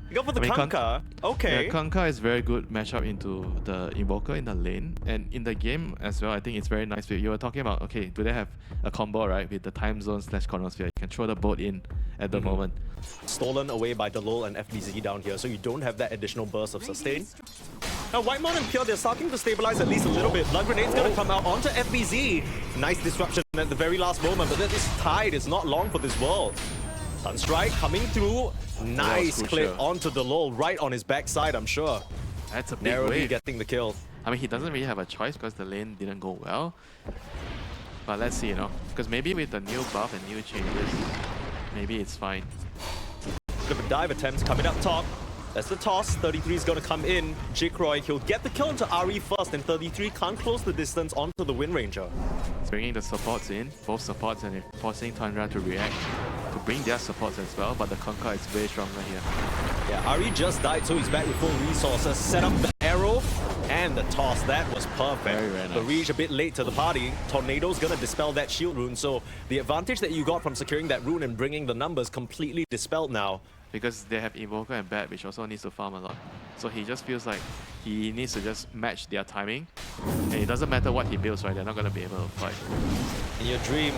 You go for the Kanka. Okay. Yeah, Kanka is very good matchup into the Invoker in the lane. And in the game as well, I think it's very nice. You were talking about, okay, do they have a combo, right, with the time zone / chronosphere? You can throw the boat in at the moment. Stolen away by Delol and FBZ down here, so you don't have that additional burst of sustain. Now, Whitemon and Pure, they're starting to stabilize at least a little bit. Blood Grenade's gonna come out onto FBZ. Nice disruption at the very last moment, but this tide is not long for this world. Sunstrike coming through. Nice clip onto Delol, right on his backside, I'm sure. That's a big Narrowly wave. getting the kill. I mean, he doesn't really have a choice because the lane didn't go well. But let's see, you know, because maybe with the new buff and new changes, maybe it's fine. Bit of a dive attempt coming up top. That's the toss. 33 is going to come in. Jikroy, he'll get the kill into RE first, and 33 can't close the distance onto the Wind Ranger. It's bringing the supports in, both supports, and forcing Tundra to react, to bring their supports as well, but the Conquer is way stronger here. Yeah, RE just died, so he's back with full resources. Set up the arrow and the toss. That was perfect. Very nice. Barrage a bit late to the party. Tornado's going to dispel that shield rune, so the advantage that you got from securing that rune and bringing the numbers completely dispelled now. Because they have Invoker and Bat, which also needs to farm a lot. So he just feels like he needs to just match their timing. And it doesn't matter what he builds, right? They're not going to be able to fight. In your dream,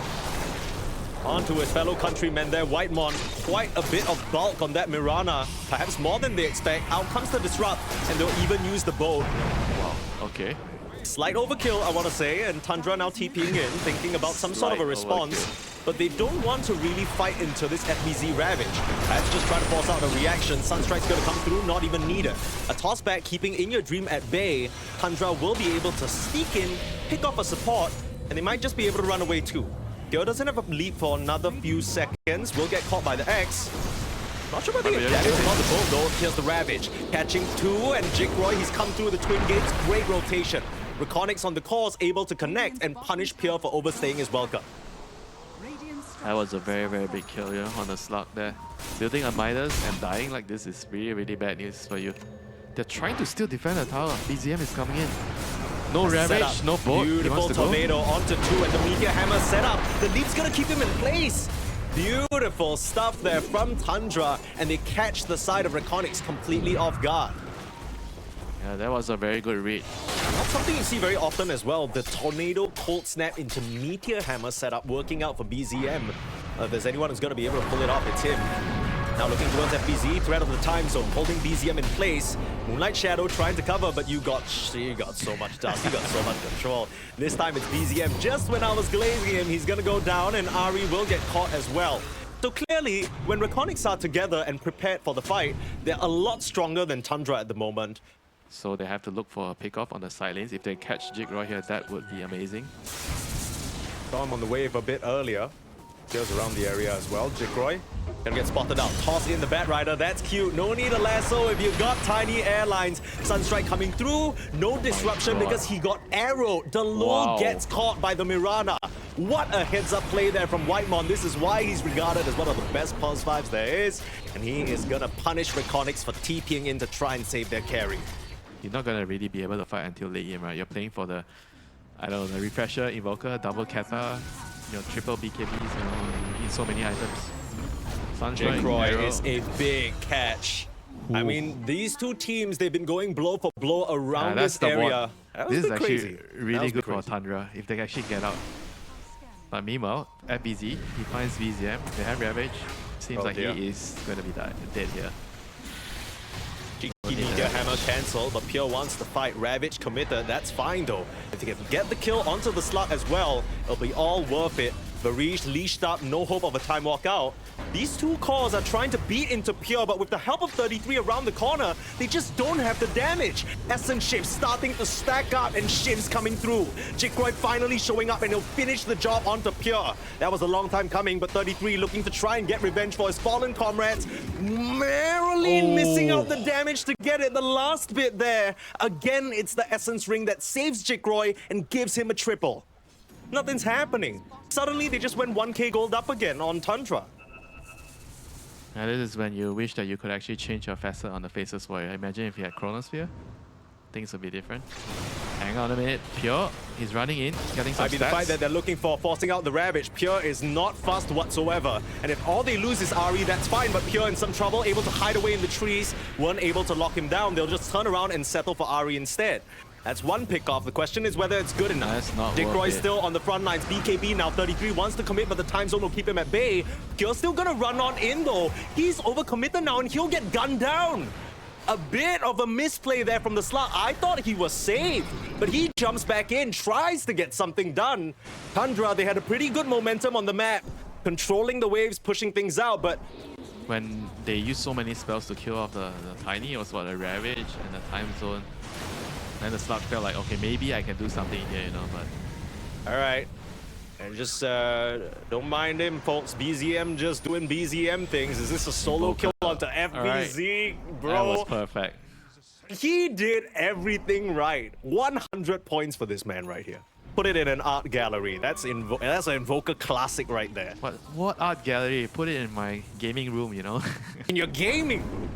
onto his fellow countrymen there, Whitemon. Quite a bit of bulk on that Mirana. Perhaps more than they expect. Out comes the Disrupt, and they'll even use the boat. Wow, okay. Slight overkill, I want to say, and Tundra now TPing in, thinking about some sort of a response. Overkill. But they don't want to really fight into this FBZ Ravage. Let's just try to force out a reaction. Sunstrike's going to come through, not even needed. A toss back, keeping In Your Dream at bay. Tundra will be able to sneak in, pick off a support, and they might just be able to run away too. Gyo doesn't have a leap for another few seconds. Will get caught by the X. Not sure whether he has damage on the boat though. Here's the Ravage. Catching two, and Jikroy, he's come through the Twin Gates. Great rotation. REKONIX on the course, able to connect and punish Pure for overstaying his welcome. That was a very big kill here on the slug there. Building a Midas and dying like this is really bad news for you. They're trying to still defend the tower. BZM is coming in. No Ravage, no boat. Beautiful tornado onto two, and the Meteor Hammer set up. The leap's gonna keep him in place. Beautiful stuff there from Tundra, and they catch the side of REKONIX completely off guard. Yeah, that was a very good read. Not something you see very often as well. The Tornado Cold Snap into Meteor Hammer setup working out for BZM. If there's anyone who's going to be able to pull it off, it's him. Now looking towards FBZ, threat of the time zone, holding BZM in place. Moonlight Shadow trying to cover, but you got so much dust, you got so much control. This time it's BZM. Just when I was glazing him, he's going to go down, and Ari will get caught as well. So clearly, when REKONIX are together and prepared for the fight, they're a lot stronger than Tundra at the moment. So they have to look for a pick-off on the side lanes. If they catch Jikroy here, that would be amazing. Saw him on the wave a bit earlier. Goes around the area as well. Jikroy gonna get spotted out. Toss in the Bat Rider. That's cute. No need a lasso if you've got tiny airlines. Sunstrike coming through. No disruption because he got arrowed. Delol gets caught by the Mirana. What a heads-up play there from Whitemon. This is why he's regarded as one of the best Pulse 5s there is. And he is gonna punish REKONIX for TPing in to try and save their carry. You're not going to really be able to fight until late game, right? You're playing for the, I don't know, the Refresher, Invoker, double Kata, you know, triple BKBs, you know, you need so many items. Jikroy is a big catch. Ooh. I mean, these two teams, they've been going blow for blow around this area. This is actually really good for Tundra, if they actually get out. But meanwhile, at BZ, he finds BZM, they have Ravage. Seems like he is going to be dead here. Meteor Hammer cancelled, but Pure wants to fight. Ravage committed, that's fine though. If they can get the kill onto the slug as well, it'll be all worth it. Barrage leashed up, no hope of a time walk out. These two cores are trying to beat into Pure, but with the help of 33 around the corner, they just don't have the damage. Essence Shifts starting to stack up, and Shifts coming through. Jikroy finally showing up, and he'll finish the job onto Pure. That was a long time coming, but 33 looking to try and get revenge for his fallen comrades. Narrowly missing out the damage to get it. The last bit there. Again, it's the Essence Ring that saves Jikroy and gives him a triple. Nothing's happening. Suddenly, they just went 1k gold up again on Tundra. And this is when you wish that you could actually change your facet on the faces for you. Imagine if you had Chronosphere. things will be different. Hang on a minute. Pure, he's running in, getting some Might be the stats. fight that they're looking for, forcing out the Ravage. Pure is not fast whatsoever. And if all they lose is Ari, that's fine, but Pure in some trouble, able to hide away in the trees, weren't able to lock him down. They'll just turn around and settle for Ari instead. That's one pick off. The question is whether it's good enough. That's not Dick worth Roy's it. still on the front lines. BKB now 33, wants to commit, but the time zone will keep him at bay. Pure's still gonna run on in though. He's overcommitted now and he'll get gunned down. A bit of a misplay there from the slot. I thought he was saved, but he jumps back in, tries to get something done. Tundra, they had a pretty good momentum on the map, controlling the waves, pushing things out, but When they use so many spells to kill off the Tiny, it was what, a Ravage and the time zone. Then the slug felt like, okay, maybe I can do something here, you know, but... all right. And just don't mind him, folks. BZM just doing BZM things. Is this a solo kill onto FBZ? Bro, That was perfect. he did everything right. 100 points for this man right here. Put it in an art gallery. That's an Invoker classic right there. What art gallery? Put it in my gaming room, you know? In your gaming room.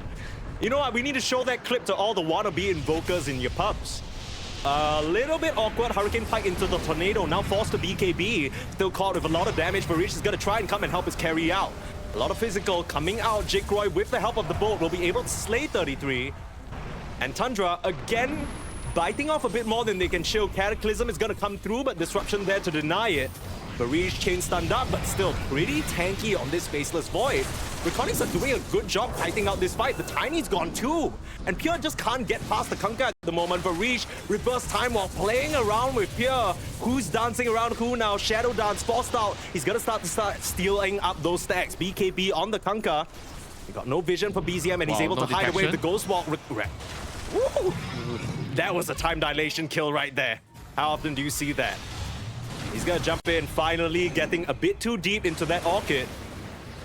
You know what? We need to show that clip to all the wannabe Invokers in your pubs. A little bit awkward. Hurricane Pike into the Tornado. Now forced to BKB. Still caught with a lot of damage. Barish is going to try and come and help his carry out. A lot of physical coming out. Jikroy, with the help of the boat, will be able to slay 33. And Tundra, again, biting off a bit more than they can chill. Cataclysm is going to come through, but Disruption there to deny it. Barish chain stunned up, but still pretty tanky on this Faceless Void. Reconics are doing a good job fighting out this fight. The Tiny's gone too. And Pure just can't get past the Kunkka at the moment. Barish reverse time while playing around with Pure. Who's dancing around who now? Shadow Dance forced out. He's gonna start stealing up those stacks. BKB on the Kunkka. He got no vision for BZM and he's able to hide away with the Ghost Walk. Woo! That was a time dilation kill right there. How often do you see that? He's gonna jump in, finally getting a bit too deep into that Orchid.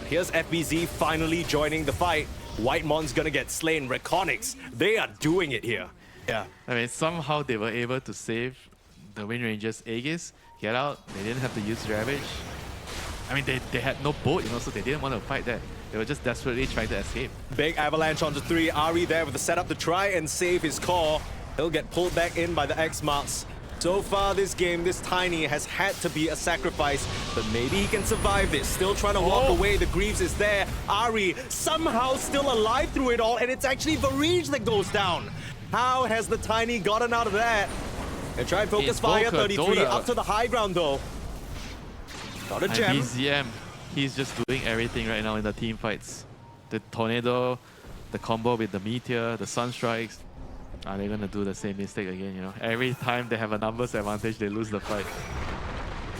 Here's FBZ finally joining the fight. Whitemon's gonna get slain. Reconics, they are doing it here. Yeah. I mean, somehow they were able to save the Wind Ranger's Aegis, get out. They didn't have to use Ravage. I mean, they had no boat, you know, so they didn't want to fight that. They were just desperately trying to escape. Big avalanche onto 3. Ari there with the setup to try and save his core. He'll get pulled back in by the X-Marks. So far this game, this Tiny has had to be a sacrifice, but maybe he can survive this. Still trying to walk away. The Greaves is there. Ari somehow still alive through it all, and it's actually Varij that goes down. How has the Tiny gotten out of that? And try and focus fire. 33 Dota. up to the high ground though. Got a And gem. BZM, he's just doing everything right now in the team fights. The Tornado, the combo with the Meteor, the Sunstrikes. Are they gonna do the same mistake again, you know? Every time they have a numbers advantage, they lose the fight.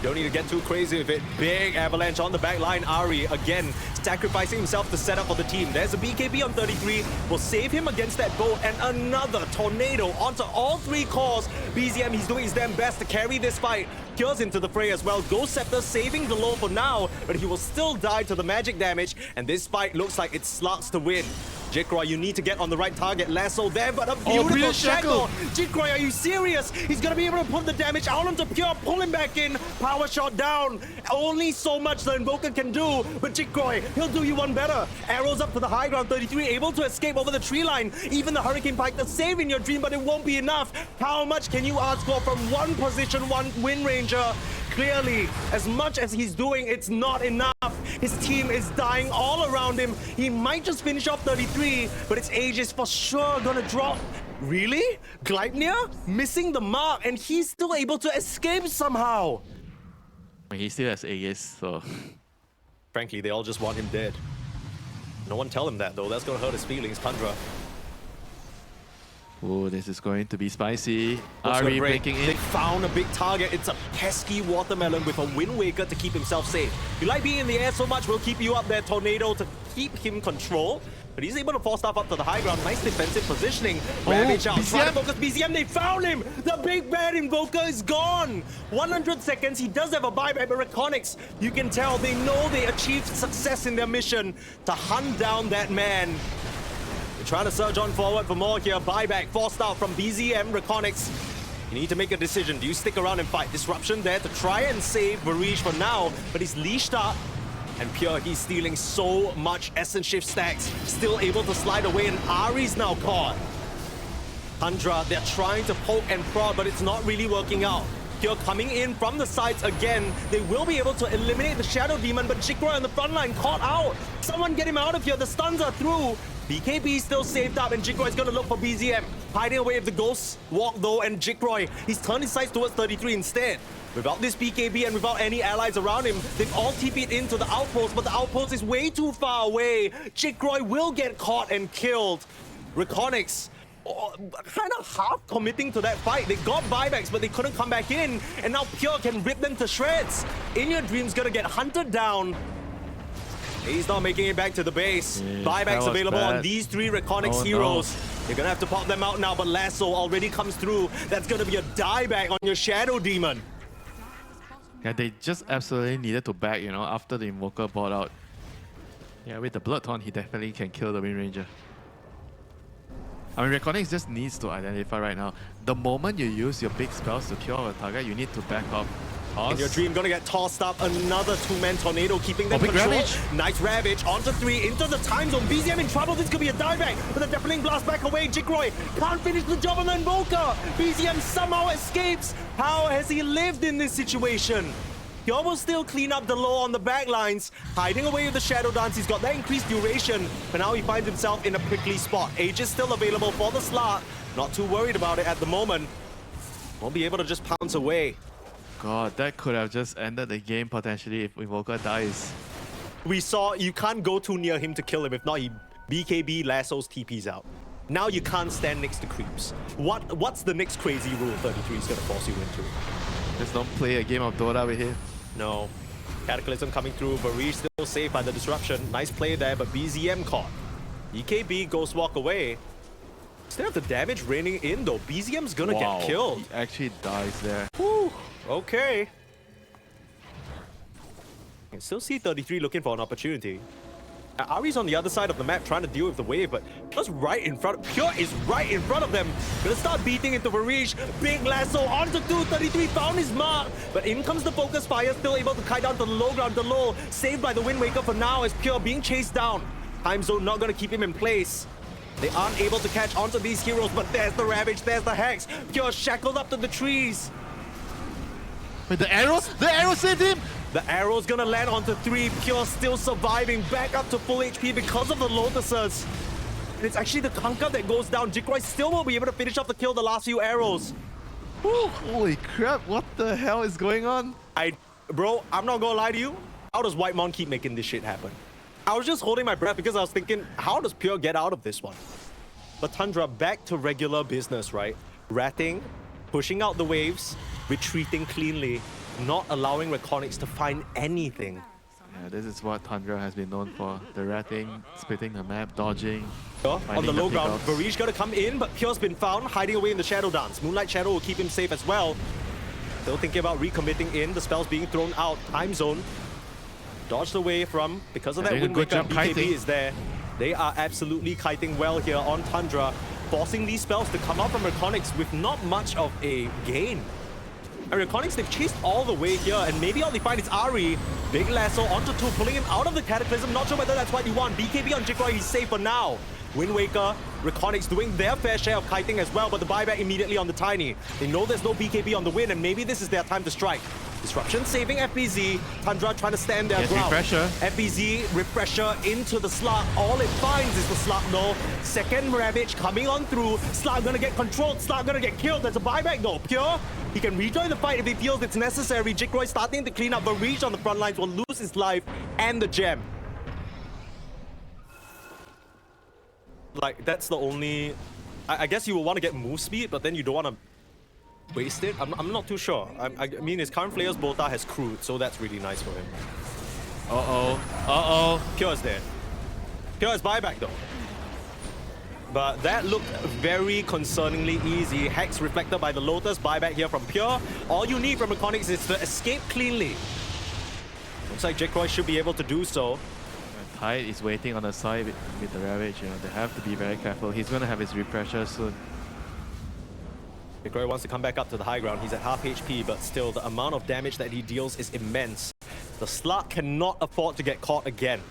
Don't need to get too crazy with it. Big avalanche on the back line. Ari, again, sacrificing himself to set up for the team. There's a BKB on 33. Will save him against that boat. And another Tornado onto all 3 cores. BZM, he's doing his damn best to carry this fight. Cures into the fray as well. Ghost Scepter saving the low for now, but he will still die to the magic damage. And this fight looks like it's Slugs to win. Jikroy, you need to get on the right target. Lasso there, but a beautiful shackle. Jikroy, are you serious? He's gonna be able to put the damage out onto Pure, pull him back in. Power shot down. Only so much the Invoker can do, but Jikroy, he'll do you one better. Arrows up to the high ground. 33 able to escape over the tree line. Even the Hurricane Pike to save in your dream, but it won't be enough. How much can you ask for from one position, one Wind Ranger? Clearly, as much as he's doing, it's not enough. His team is dying all around him. He might just finish off 33, but its age is for sure gonna drop. Really? Gleipnir missing the mark, and he's still able to escape somehow. I mean, he still has Aegis, so... Frankly, they all just want him dead. No one tell him that, though. That's gonna hurt his feelings, Tundra. Oh, this is going to be spicy. Looks like Ari break. breaking They in. found a big target. It's a pesky Watermelon with a Wind Waker to keep himself safe. You like being in the air so much, we'll keep you up there. Tornado to keep him controlled. But he's able to force stuff up to the high ground. Nice defensive positioning. Ravage out. Trying to focus BZM. They found him. The big bad Invoker is gone. 100 seconds. He does have a buyback, but Reconics, you can tell they know they achieved success in their mission to hunt down that man. They're trying to surge on forward for more here. Buyback forced out from BZM. Reconics, you need to make a decision. Do you stick around and fight? Disruption there to try and save Varij for now, but he's leashed up. And Pure, he's stealing so much Essence Shift stacks. Still able to slide away, and Ari's now caught. Tundra, they're trying to poke and prod, but it's not really working out. Pure coming in from the sides again. They will be able to eliminate the Shadow Demon, but Jigroy on the front line caught out. Someone get him out of here. The stuns are through. BKB still saved up, and Jigroy is going to look for BZM. Hiding away with the Ghost Walk, though, and Jigroy, he's turned his sights towards 33 instead. Without this BKB and without any allies around him, they've all TP'd into the outpost, but the outpost is way too far away. Jigroy will get caught and killed. REKONIX kind of half committing to that fight. They got buybacks, but they couldn't come back in, and now Pure can rip them to shreds. In Your Dream's gonna get hunted down. He's not making it back to the base. Yeah, buybacks available on these three REKONIX heroes. No. They're gonna have to pop them out now, but Lasso already comes through. That's gonna be a dieback on your Shadow Demon. Yeah, they just absolutely needed to back, you know, after the Invoker bought out. Yeah, with the Bloodthorn, he definitely can kill the Wind Ranger. I mean, REKONIX just needs to identify right now. The moment you use your big spells to kill a target, you need to back up. In Your Dream gonna get tossed up. Another two-man tornado keeping them controlled. Ravage. Nice Ravage onto 3 into the time zone. BZM in trouble. This could be a dieback, but the Deafening Blast back away. Jigroy can't finish the job on the Invoker. BZM somehow escapes. How has he lived in this situation? He almost still clean up the low on the back lines, hiding away with the Shadow Dance. He's got that increased duration, but now he finds himself in a prickly spot. Age is still available for the slot. Not too worried about it at the moment. Won't be able to just pounce away. God, that could have just ended the game potentially if Invoker dies. We saw you can't go too near him to kill him. If not, he BKB lassos TPs out. Now you can't stand next to creeps. What's the next crazy rule 33 is gonna force you into? Just don't play a game of Dota with him. No. Cataclysm coming through. Varish still saved by the disruption. Nice play there, but BZM caught. BKB Ghost Walk away. Still have the damage raining in though. BZM's gonna get killed. He actually dies there. Whew. Okay. I can still see 33 looking for an opportunity. Ari's on the other side of the map trying to deal with the wave, but Pure's right in front. Pure is right in front of them. Gonna start beating into Varish. Big lasso onto 233, found his mark. But in comes the focus fire, still able to kite down to the low ground. The low saved by the Wind Waker for now as Pure being chased down. Time zone not gonna keep him in place. They aren't able to catch onto these heroes, but there's the Ravage, there's the Hex. Pure shackled up to the trees. Wait, the arrows saved him! The arrow's gonna land onto 3. Pure still surviving, back up to full HP because of the Lotuses. And it's actually the Kanka that goes down. Jigroy still won't be able to finish off the kill the last few arrows. Whew, holy crap, what the hell is going on? Bro, I'm not gonna lie to you. How does Whitemon keep making this shit happen? I was just holding my breath because I was thinking, how does Pure get out of this one? But Tundra back to regular business, right? Ratting, pushing out the waves, retreating cleanly, not allowing REKONIX to find anything. Yeah, this is what Tundra has been known for. The ratting, splitting the map, dodging. On the low ground, pickups. Varish got to come in, but Pure's been found hiding away in the Shadow Dance. Moonlight Shadow will keep him safe as well. Still thinking about recommitting in, the spells being thrown out. Time zone. Dodged away from, because of that Wind Waker, BKB is there. They are absolutely kiting well here on Tundra, forcing these spells to come out from REKONIX with not much of a gain. And REKONIX, they've chased all the way here, and maybe all they find is Ari. Big lasso onto 2, pulling him out of the Cataclysm. Not sure whether that's what you want. BKB on Jigroy, he's safe for now. Wind Waker, REKONIX doing their fair share of kiting as well, but the buyback immediately on the Tiny. They know there's no BKB on the Wind, and maybe this is their time to strike. Disruption saving FBZ. Tundra trying to stand their ground. Refresher. FBZ, refresher into the slot. All it finds is the slot though. Second Ravage coming on through. Slot gonna get controlled. Slot gonna get killed. There's a buyback though. Pure, he can rejoin the fight if he feels it's necessary. Jigroy starting to clean up. Varish on the front lines will lose his life and the gem. Like, that's the only... I guess you will want to get move speed, but then you don't want to waste it. I'm not too sure. I mean, his current player's Bota has crude, so that's really nice for him. Pure is dead. Pure is buyback though. But that looked very concerningly easy. Hex reflected by the Lotus, buyback here from Pure. All you need from REKONIX is to escape cleanly. Looks like Jigroy should be able to do so. Tide is waiting on the side with the Ravage. You know, they have to be very careful. He's going to have his refresher soon. Jigroy wants to come back up to the high ground. He's at half HP, but still, the amount of damage that he deals is immense. The Slut cannot afford to get caught again.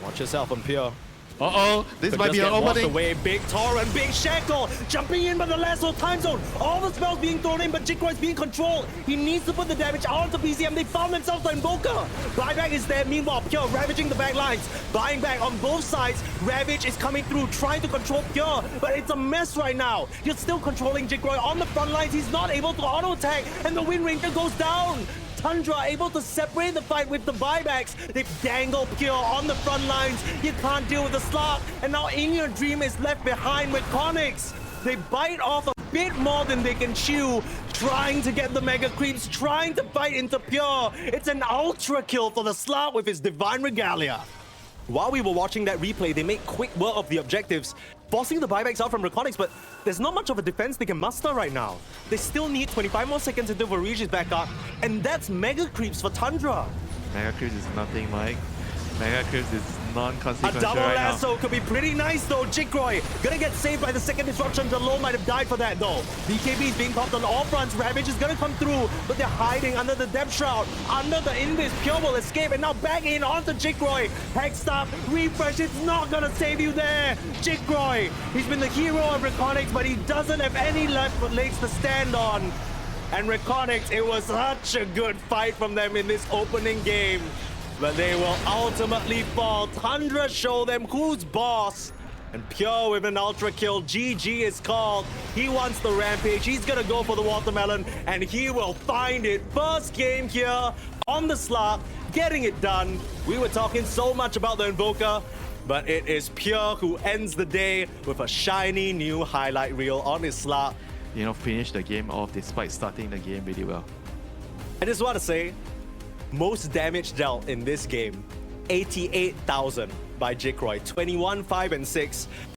Watch yourself on Pure. Uh-oh, this Could might just be an get washed opening. away. Big Torrent, big Shackle, jumping in by the lasso time zone. All the spells being thrown in, but Jikro is being controlled. He needs to put the damage onto BZM. They found themselves the Invoker. Buyback is there. Meanwhile, Pure ravaging the back lines. Buying back on both sides. Ravage is coming through, trying to control Pure, but it's a mess right now. He's still controlling Jikro on the front lines. He's not able to auto attack, and the Wind Ranger goes down. Tundra able to separate the fight with the buybacks. They dangle Pure on the front lines. You can't deal with the slot. And now In Your Dream is left behind with REKONIX. They bite off a bit more than they can chew, trying to get the Mega Creeps, trying to fight into Pure. It's an ultra kill for the slot with his Divine Regalia. While we were watching that replay, they made quick work of the objectives, forcing the buybacks out from REKONIX, but there's not much of a defense they can muster right now. They still need 25 more seconds until Varij is back up, and that's Mega Creeps for Tundra. Mega Creeps is nothing, Mike. Mega Creeps is A non-consequential double right now. lasso could be pretty nice though. Jikroy gonna get saved by the second disruption. Delo might have died for that though. BKB is being popped on all fronts. Ravage is gonna come through, but they're hiding under the depth shroud. Under the Invis, Pure will escape, and now back in onto Jikroy. Hex stop, refresh, it's not gonna save you there. Jikroy, he's been the hero of REKONIX, but he doesn't have any left legs to stand on. And REKONIX, it was such a good fight from them in this opening game. But they will ultimately fall. Tundra show them who's boss. And Pure with an ultra kill. GG is called. He wants the rampage. He's gonna go for the watermelon, and he will find it. First game here on the slot, getting it done. We were talking so much about the Invoker, but it is Pure who ends the day with a shiny new highlight reel on his slot. You know, finish the game off despite starting the game really well. I just want to say, most damage dealt in this game, 88,000 by Jikroy, 21, 5, and 6.